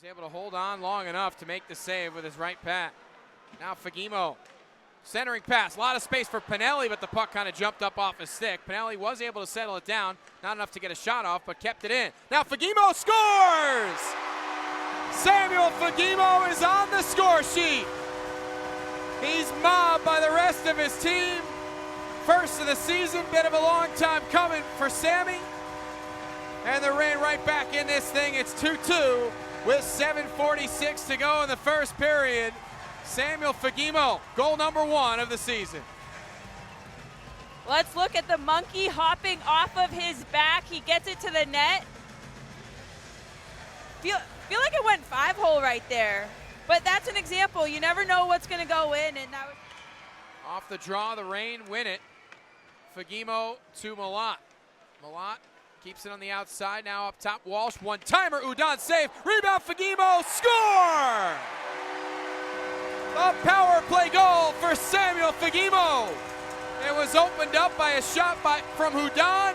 was able to hold on long enough to make the save with his right pat. Now Fagemo, centering pass, a lot of space for Pinelli, but the puck kind of jumped up off his stick. Pinelli was able to settle it down, not enough to get a shot off, but kept it in. Now Fagemo scores! Samuel Fagemo is on the score sheet. He's mobbed by the rest of his team. First of the season, bit of a long time coming for Sammy. And the Reign right back in this thing. It's 2-2 with 7:46 to go in the first period. Samuel Fagemo, goal number 1 of the season. Let's look at the monkey hopping off of his back. He gets it to the net. Feel like it went 5-hole right there. But that's an example. You never know what's going to go in. And that was off the draw, the Reign win it. Fagemo to Malott. Malott keeps it on the outside. Now up top, Walsh. One-timer, Udon save. Rebound, Fagemo, score! A power play goal for Samuel Fagemo. It was opened up by a shot from Hudon,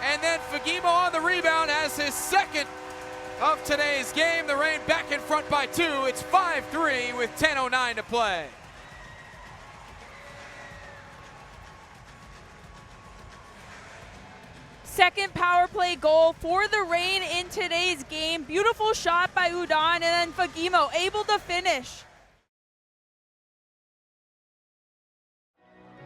and then Fagemo on the rebound has his second of today's game. The Reign back in front by 2. It's 5-3 with 10:09 to play. second power play goal for the Reign in today's game. Beautiful shot by Udon, and then Fagemo able to finish.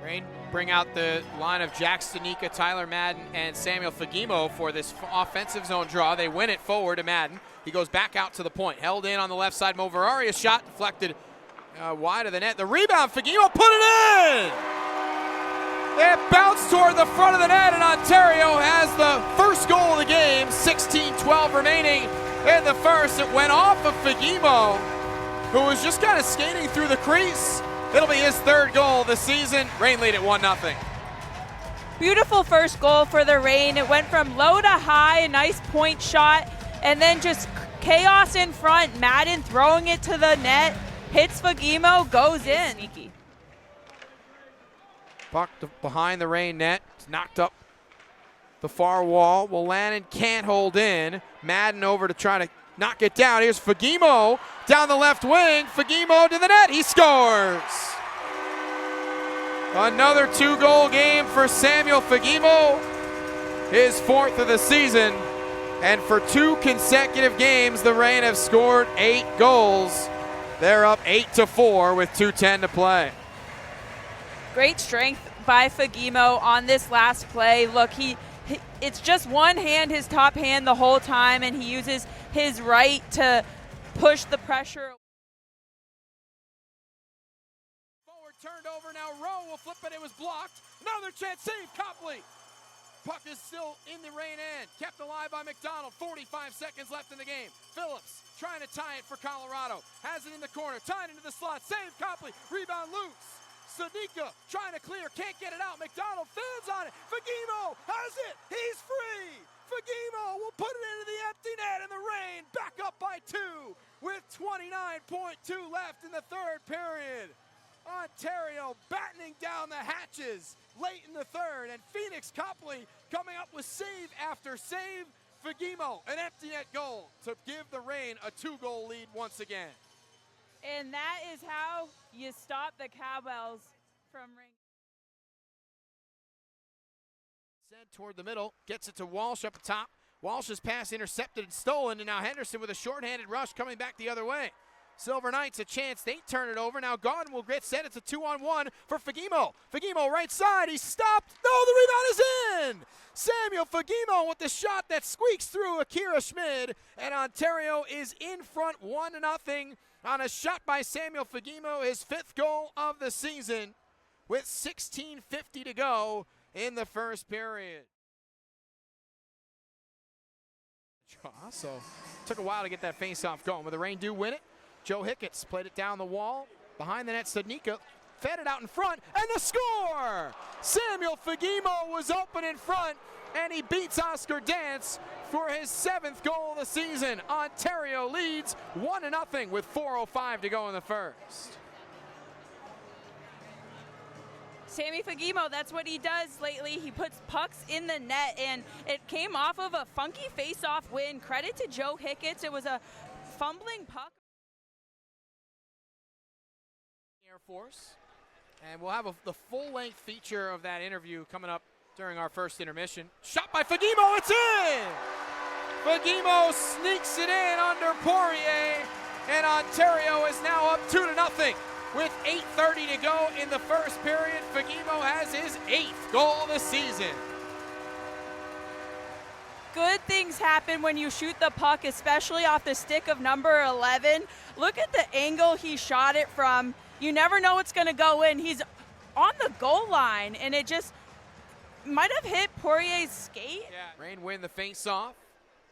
Reign bring out the line of Jack Stanika, Tyler Madden, and Samuel Fagemo for this offensive zone draw. They win it forward to Madden. He goes back out to the point. Held in on the left side. Mo Veraria's shot deflected wide of the net. The rebound, Fagemo put it in! It bounced toward the front of the net, and Ontario has the first goal of the game. 16-12 remaining in the first. It went off of Fagemo, who was just kind of skating through the crease. It'll be his third goal of the season. Reign lead at 1-0. Beautiful first goal for the Reign. It went from low to high, a nice point shot, and then just chaos in front. Madden throwing it to the net, hits Fagemo, goes in. Sneaky. Puck behind the Reign net. It's knocked up the far wall. Wolanin can't hold in. Madden over to try to knock it down. Here's Fagemo down the left wing. Fagemo to the net. He scores. Another 2-goal game for Samuel Fagemo. His fourth of the season. And for 2 consecutive games, the Reign have scored 8 goals. They're up 8-4 with 2:10 to play. Great strength by Fagemo on this last play. Look, it's just one hand, his top hand the whole time, and he uses his right to push the pressure. Forward turned over, now Rowe will flip it, it was blocked. Another chance, save, Copley. Puck is still in the Reign end, kept alive by McDonald. 45 seconds left in the game. Phillips trying to tie it for Colorado. Has it in the corner, tied into the slot, save, Copley, rebound loose. Stanika trying to clear, can't get it out. McDonald fans on it. Fagemo has it. He's free. Fagemo will put it into the empty net, and the Reign back up by 2 with 29.2 left in the third period. Ontario battening down the hatches late in the third, and Phoenix Copley coming up with save after save. Fagemo, an empty net goal to give the Reign a 2-goal lead once again. And that is how you stop the Cowbells from ring. Sent toward the middle, gets it to Walsh up the top. Walsh's pass intercepted and stolen, and now Henderson with a shorthanded rush coming back the other way. Silver Knights a chance, they turn it over. Now Gordon will get set, it's a 2-on-1 for Fagemo. Fagemo right side, he's stopped. No, the rebound is in! Samuel Fagemo with the shot that squeaks through Akira Schmid, and Ontario is in front 1-0 on a shot by Samuel Fagemo, his 5th goal of the season, with 16:50 to go in the first period. So took a while to get that face-off going, but the Reign do win it. Joe Hicketts played it down the wall. Behind the net, Stanika fed it out in front, and the score! Samuel Fagemo was open in front, and he beats Oscar Dance for his 7th goal of the season. Ontario leads 1-0 with 4:05 to go in the first. Sammy Fagemo, that's what he does lately. He puts pucks in the net, and it came off of a funky face-off win. Credit to Joe Hicketts. It was a fumbling puck. Air Force. And we'll have the full-length feature of that interview coming up during our first intermission. Shot by Fagemo, it's in! Fagemo sneaks it in under Poirier, and Ontario is now up 2-0. With 8:30 to go in the first period, Fagemo has his 8th goal of the season. Good things happen when you shoot the puck, especially off the stick of number 11. Look at the angle he shot it from. You never know what's going to go in. He's on the goal line, and it just might have hit Poirier's skate. Yeah. Rain win the face-off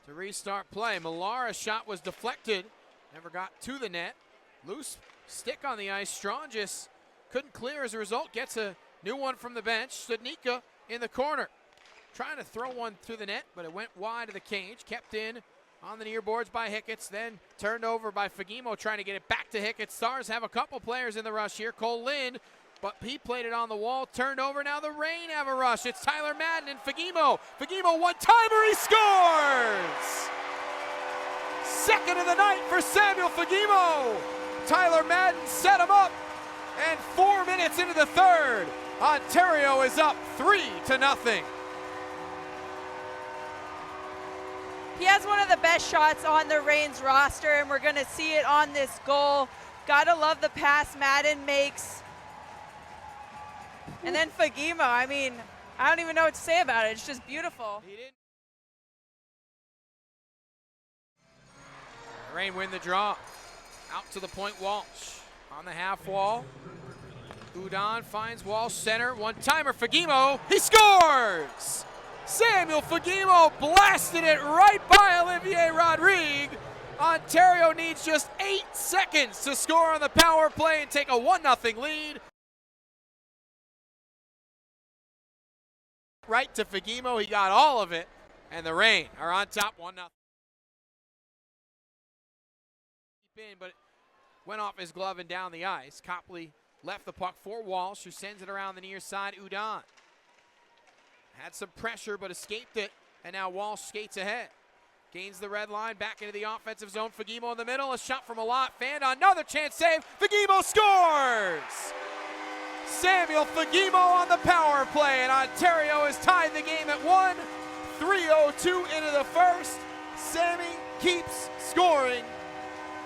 to restart play. Millara's shot was deflected, never got to the net. Loose stick on the ice. Strong just couldn't clear as a result. Gets a new one from the bench. Studnicka in the corner, trying to throw one through the net, but it went wide of the cage. Kept in on the near boards by Hicketts, then turned over by Fagemo, trying to get it back to Hicketts. Stars have a couple players in the rush here. Cole Lind, but he played it on the wall, turned over. Now the Reign have a rush. It's Tyler Madden and Fagemo. Fagemo one-timer, he scores! Second of the night for Samuel Fagemo. Tyler Madden set him up, and 4 minutes into the third, Ontario is up 3-0. He has one of the best shots on the Reign's roster, and we're going to see it on this goal. Gotta love the pass Madden makes. And then Fagemo, I mean, I don't even know what to say about it. It's just beautiful. Reign win the draw. Out to the point, Walsh on the half wall. Udon finds Walsh center. One-timer, Fagemo. He scores! Samuel Fagemo blasted it right by Olivier Rodrigue. Ontario needs just 8 seconds to score on the power play and take a 1-0 lead. Right to Fagemo, he got all of it, and the Reign are on top 1-0. But it went off his glove and down the ice. Copley left the puck for Walsh, who sends it around the near side. Udon had some pressure but escaped it, and now Walsh skates ahead. Gains the red line, back into the offensive zone. Fagemo in the middle, a shot from a lot. Fanned, another chance save. Fagemo scores! Samuel Fagemo on the power play, and Ontario has tied the game at 1. 3:02 into the first. Sammy keeps scoring.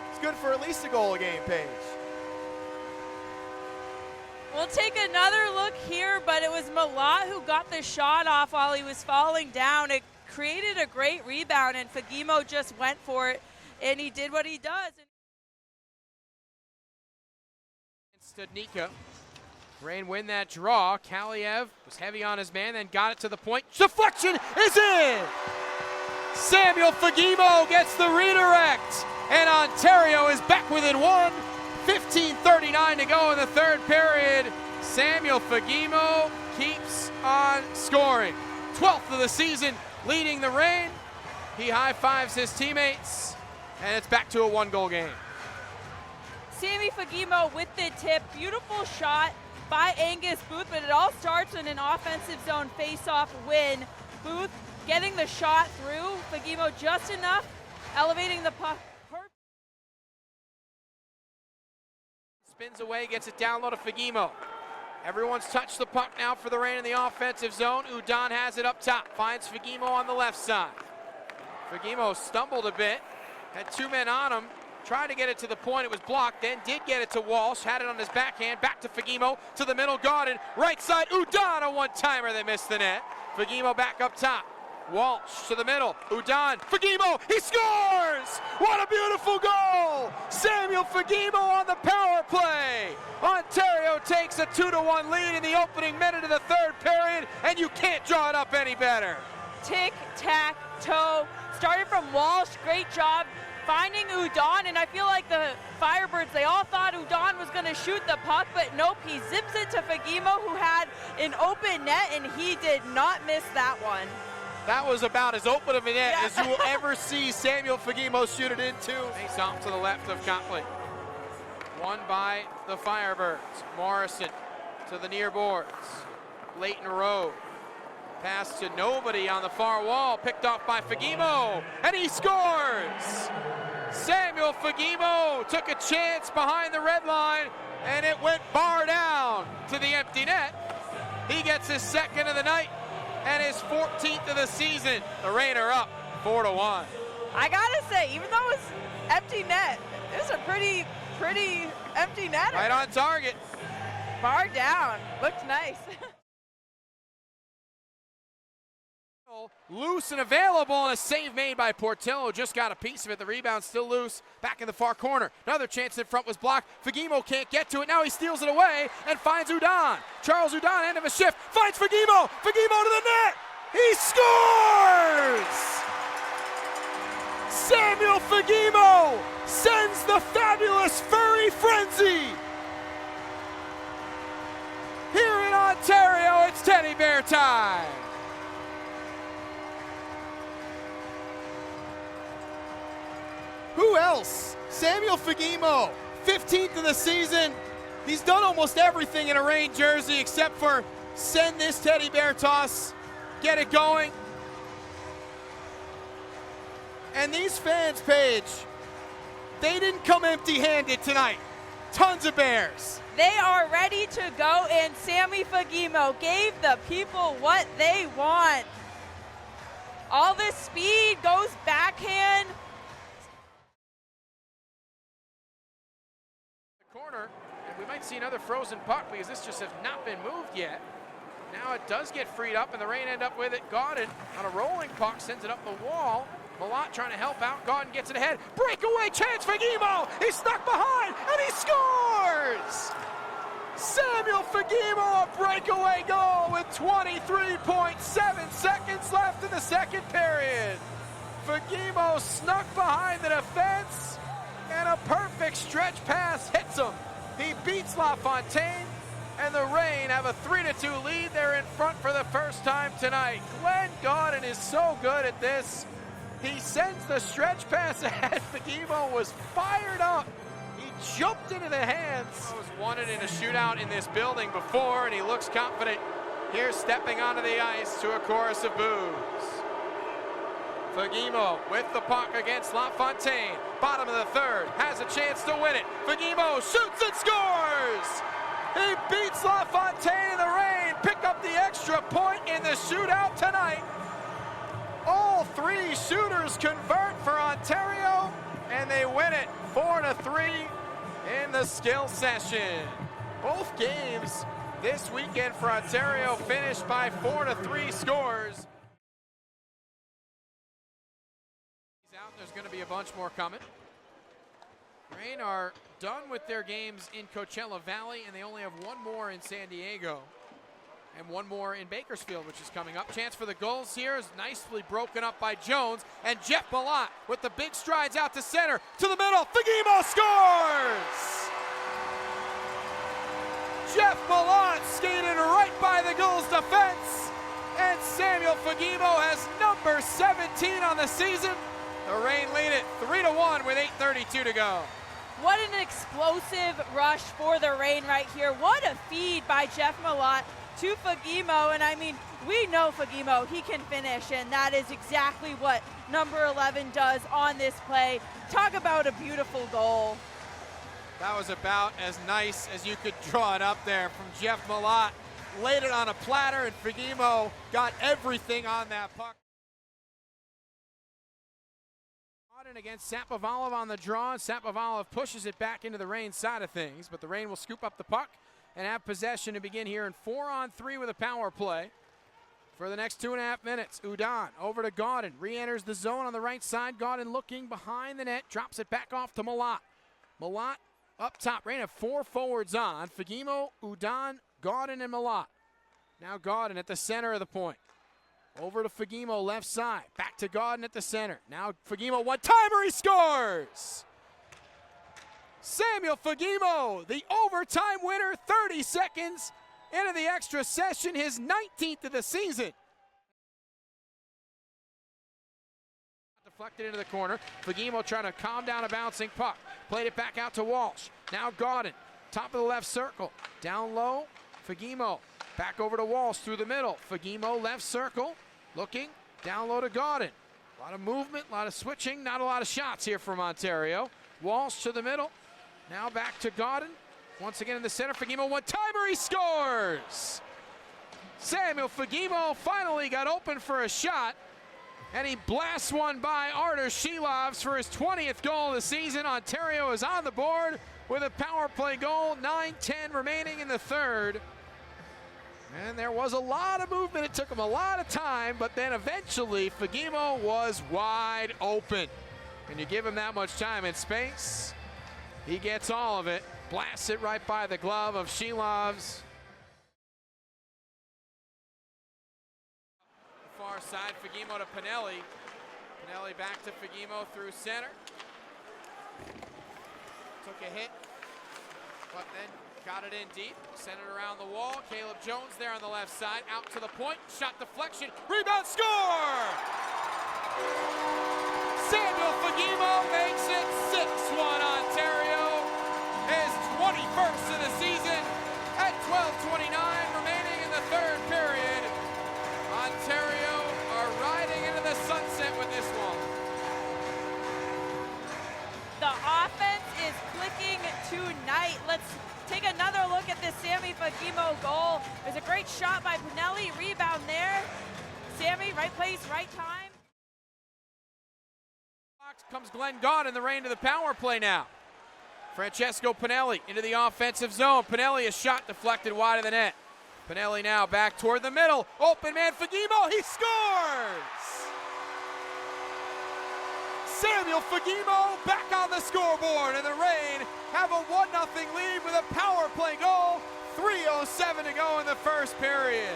It's good for at least a goal a game, Paige. We'll take another look here, but it was Malat who got the shot off while he was falling down. It created a great rebound, and Fagemo just went for it, and he did what he does. Studnicka. Reign win that draw. Kaliev was heavy on his man, then got it to the point. Deflection is in! Samuel Fagemo gets the redirect, and Ontario is back within 1. 15:39 to go in the third period. Samuel Fagemo keeps on scoring. 12th of the season, leading the Reign. He high-fives his teammates, and it's back to a 1-goal game. Sammy Fagemo with the tip. Beautiful shot by Angus Booth, but it all starts in an offensive zone face-off win. Booth getting the shot through. Fagemo just enough, elevating the puck. Spins away, gets it down low to Fagemo. Everyone's touched the puck now for the Reign in the offensive zone. Udon has it up top, finds Fagemo on the left side. Fagemo stumbled a bit, had 2 men on him, tried to get it to the point, it was blocked, then did get it to Walsh, had it on his backhand, back to Fagemo, to the middle, Garden, right side, Udon, a one-timer that missed the net. Fagemo back up top. Walsh to the middle, Udon, Fagemo, he scores! What a beautiful goal! Samuel Fagemo on the power play! Ontario takes a 2-1 lead in the opening minute of the third period, and you can't draw it up any better. Tic-tac-toe, started from Walsh, great job finding Udon, and I feel like the Firebirds, they all thought Udon was gonna shoot the puck, but nope, he zips it to Fagemo, who had an open net, and he did not miss that one. That was about as open of a net as you will ever see Samuel Fagemo shoot it into. Face off to the left of Copley. Won by the Firebirds. Morrison to the near boards. Leighton Rowe. Pass to nobody on the far wall. Picked off by Fagemo. And he scores! Samuel Fagemo took a chance behind the red line, and it went bar down to the empty net. He gets his second of the night and his 14th of the season. The Reign are up 4-1. I gotta say, even though it's empty net, it was a pretty empty net. Right on target. Bar down. Looked nice. Loose and available, and a save made by Portillo. Just got a piece of it. The rebound still loose. Back in the far corner. Another chance in front was blocked. Fagemo can't get to it. Now he steals it away and finds Udon. Charles Udon, end of a shift. Finds Fagemo. Fagemo to the net. He scores! Samuel Fagemo sends the fabulous Furry Frenzy. Here in Ontario, it's teddy bear time. Who else? Samuel Fagemo, 15th of the season. He's done almost everything in a Reign jersey except for send this teddy bear toss, get it going. And these fans, Paige, they didn't come empty-handed tonight. Tons of bears. They are ready to go, and Sammy Fagemo gave the people what they want. All this speed goes backhand. Corner, and we might see another frozen puck because this just has not been moved yet. Now it does get freed up, and the Reign end up with it. Gaudin on a rolling puck sends it up the wall. Malott trying to help out. Gaudin gets it ahead. Breakaway chance for Fagemo. He's stuck behind, and he scores! Samuel Fagemo, a breakaway goal with 23.7 seconds left in the second period. Fagemo snuck behind the defense, and a perfect stretch pass hits him. He beats LaFontaine, and the Reign have a 3-2 lead. They're in front for the first time tonight. Glenn Gaudin is so good at this. He sends the stretch pass ahead. Fagemo was fired up. He jumped into the hands. He was wanted in a shootout in this building before, and he looks confident here stepping onto the ice to a chorus of boos. Fagemo with the puck against LaFontaine. Bottom of the third, has a chance to win it. Fagemo shoots and scores! He beats LaFontaine, and the Reign pick up the extra point in the shootout tonight. All three shooters convert for Ontario, and they win it 4-3 in the skill session. Both games this weekend for Ontario finished by 4-3 scores. There's going to be a bunch more coming. Reign are done with their games in Coachella Valley, and they only have one more in San Diego and one more in Bakersfield, which is coming up. Chance for the goals here is nicely broken up by Jones, and Jeff Malott with the big strides out to center, to the middle. Fagemo scores! Jeff Malott skated right by the goal's defense, and Samuel Fagemo has number 17 on the season. The Reign lead it 3-1 with 8:32 to go. What an explosive rush for the Reign right here. What a feed by Jeff Malott to Fagemo. And I mean, we know Fagemo, he can finish, and that is exactly what number 11 does on this play. Talk about a beautiful goal. That was about as nice as you could draw it up there from Jeff Malott. Laid it on a platter, and Fagemo got everything on that puck. Against Sapovalov on the draw. Sapovalov pushes it back into the Reign side of things, but the Reign will scoop up the puck and have possession to begin here in 4-on-3 with a power play for the next 2.5 minutes. Udon over to Gaudin, re-enters the zone on the right side. Gaudin looking behind the net, drops it back off to Malott. Malott up top. Reign have 4 forwards on. Fagemo, Udon, Gaudin, and Malott. Now Gaudin at the center of the point. Over to Fagemo, left side. Back to Gaudin at the center. Now Fagemo, one-timer, he scores! Samuel Fagemo, the overtime winner, 30 seconds into the extra session, his 19th of the season. Deflected into the corner. Fagemo trying to calm down a bouncing puck. Played it back out to Walsh. Now Gaudin, top of the left circle. Down low, Fagemo. Back over to Walsh through the middle. Fagemo, left circle. Looking, down low to Gaudin. A lot of movement, a lot of switching, not a lot of shots here from Ontario. Walsh to the middle. Now back to Gaudin. Once again in the center, Fagemo one-timer, he scores! Samuel Fagemo finally got open for a shot, and he blasts one by Artur Shilovs for his 20th goal of the season. Ontario is on the board with a power play goal, 9:10 remaining in the third. And there was a lot of movement, it took him a lot of time, but then eventually Fagemo was wide open. And you give him that much time and space, he gets all of it, blasts it right by the glove of Shilovs. Far side, Fagemo to Pinelli. Pinelli back to Fagemo through center. Took a hit, but then got it in deep. Sent it around the wall. Caleb Jones there on the left side. Out to the point. Shot deflection. Rebound score! Samuel Fagemo makes it 6-1 Ontario. His 21st of the season at 12:29 remaining in the third period. Ontario are riding into the sunset with this one. The offense is clicking tonight. Let's take another look at this Sammy Fagemo goal. There's a great shot by Pinelli, rebound there. Sammy, right place, right time. Comes Glenn Gaudin in the rain to the power play now. Francesco Pinelli into the offensive zone. Pinelli, a shot deflected wide of the net. Pinelli now back toward the middle. Open man Fagemo, he scores! Samuel Fagemo back on the scoreboard, and the Reign have a 1-0 lead with a power play goal. 3:07 to go in the first period.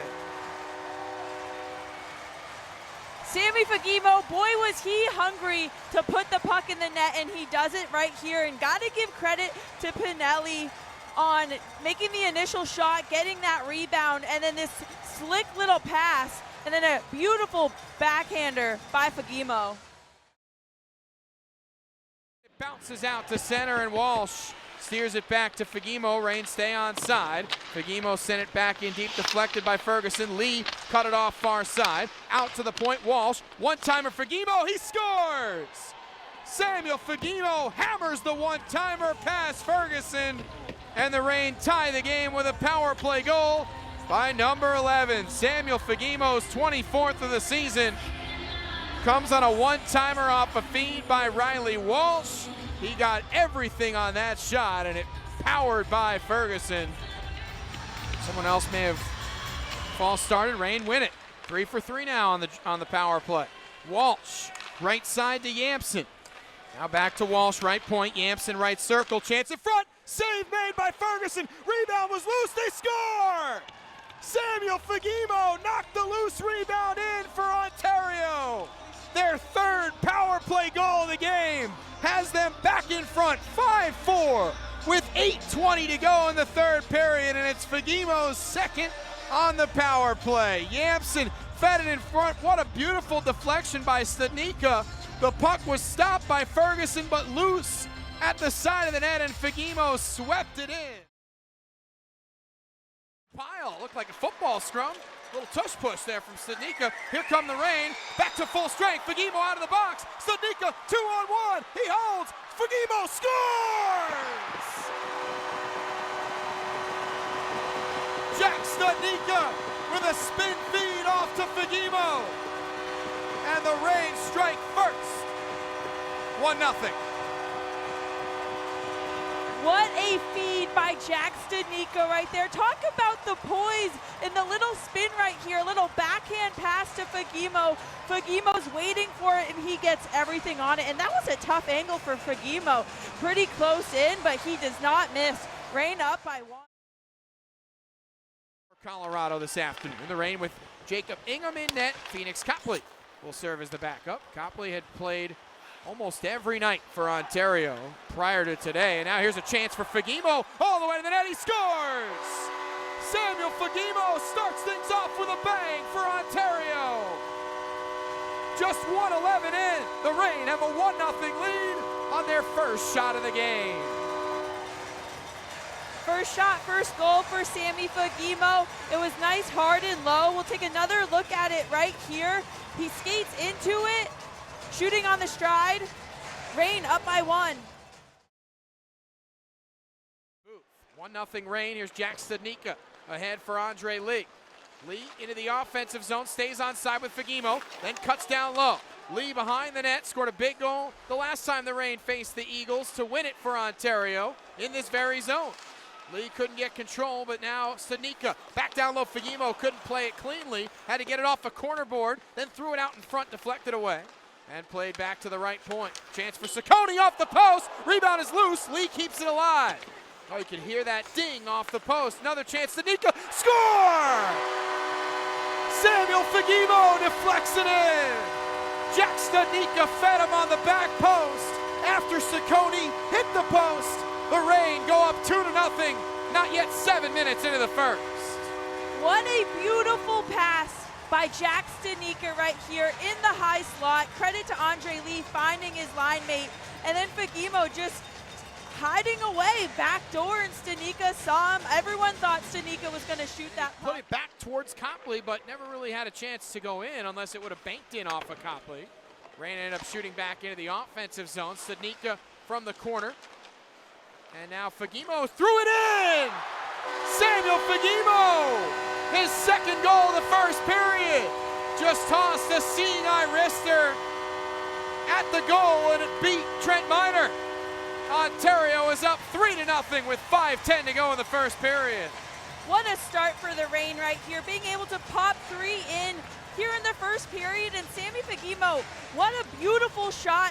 Sammy Fagemo, boy was he hungry to put the puck in the net, and he does it right here. And got to give credit to Pinelli on making the initial shot, getting that rebound, and then this slick little pass, and then a beautiful backhander by Fagemo. It bounces out to center, and Walsh steers it back to Fagemo. Reign stay on side. Fagemo sent it back in deep, deflected by Ferguson. Lee cut it off far side. Out to the point, Walsh. One-timer Fagemo, he scores! Samuel Fagemo hammers the one-timer past Ferguson, and the Reign tie the game with a power play goal by number 11. Samuel Fagemo's 24th of the season comes on a one-timer off a feed by Riley Walsh. He got everything on that shot, and it powered by Ferguson. Someone else may have false started. Reign win it. 3 for 3 now on the power play. Walsh, right side to Yamson. Now back to Walsh, right point. Yamson, right circle. Chance in front. Save made by Ferguson. Rebound was loose. They score! Samuel Fagemo knocked the loose rebound in for Ontario. Their third power play goal of the game has them back in front 5-4 with 8:20 to go in the third period, and it's Fagemo's second on the power play. Yamson fed it in front. What a beautiful deflection by Studnicka. The puck was stopped by Ferguson but loose at the side of the net, and Fagemo swept it in. Pile looked like a football scrum. Little tush push there from Studnicka. Here come the Reign. Back to full strength. Fagemo out of the box. Studnicka 2-on-1. He holds. Fagemo scores! Jack Studnicka with a spin feed off to Fagemo. And the Reign strike first. 1-0. What a feed by Jack Studnicka right there. Talk about the poise and the little spin right here. A little backhand pass to Fagemo. Fagemo's waiting for it, and he gets everything on it. And that was a tough angle for Fagemo. Pretty close in, but he does not miss. Reign up by 1. For Colorado this afternoon, the Reign with Jacob Ingham in net. Phoenix Copley will serve as the backup. Copley had played almost every night for Ontario prior to today. And now here's a chance for Fagemo. All the way to the net, he scores! Samuel Fagemo starts things off with a bang for Ontario. Just 1:11 in, the Reign have a 1-0 lead on their first shot of the game. First shot, first goal for Sammy Fagemo. It was nice, hard and low. We'll take another look at it right here. He skates into it, shooting on the stride. Reign up by 1. 1-0 Reign. Here's Jack Studnicka ahead for Andre Lee. Lee into the offensive zone, stays on side with Fagemo, then cuts down low. Lee behind the net, scored a big goal the last time the Reign faced the Eagles to win it for Ontario in this very zone. Lee couldn't get control, but now Studnicka back down low. Fagemo couldn't play it cleanly, had to get it off a corner board, then threw it out in front, deflected away, and played back to the right point. Chance for Ciccone off the post, rebound is loose, Lee keeps it alive. Oh, you can hear that ding off the post. Another chance, Studnicka, score! Samuel Fagemo deflects it in. Jack Studnicka fed him on the back post. After Ciccone hit the post, the Reign go up 2-0. Not yet 7 minutes into the first. What a beautiful pass by Jack Studnicka right here in the high slot. Credit to Andre Lee finding his line mate. And then Fagemo just hiding away backdoor, and Studnicka saw him. Everyone thought Studnicka was going to shoot that puck. Put it back towards Copley, but never really had a chance to go in unless it would have banked in off of Copley. Reign ended up shooting back into the offensive zone. Studnicka from the corner. And now Fagemo threw it in! Samuel Fagemo! His second goal of the first period. Just tossed a seeing eye wrister at the goal, and it beat Trent Miner. Ontario is up 3-0 with 5:10 to go in the first period. What a start for the Reign right here, being able to pop 3 in here in the first period. And Sammy Fagemo, what a beautiful shot.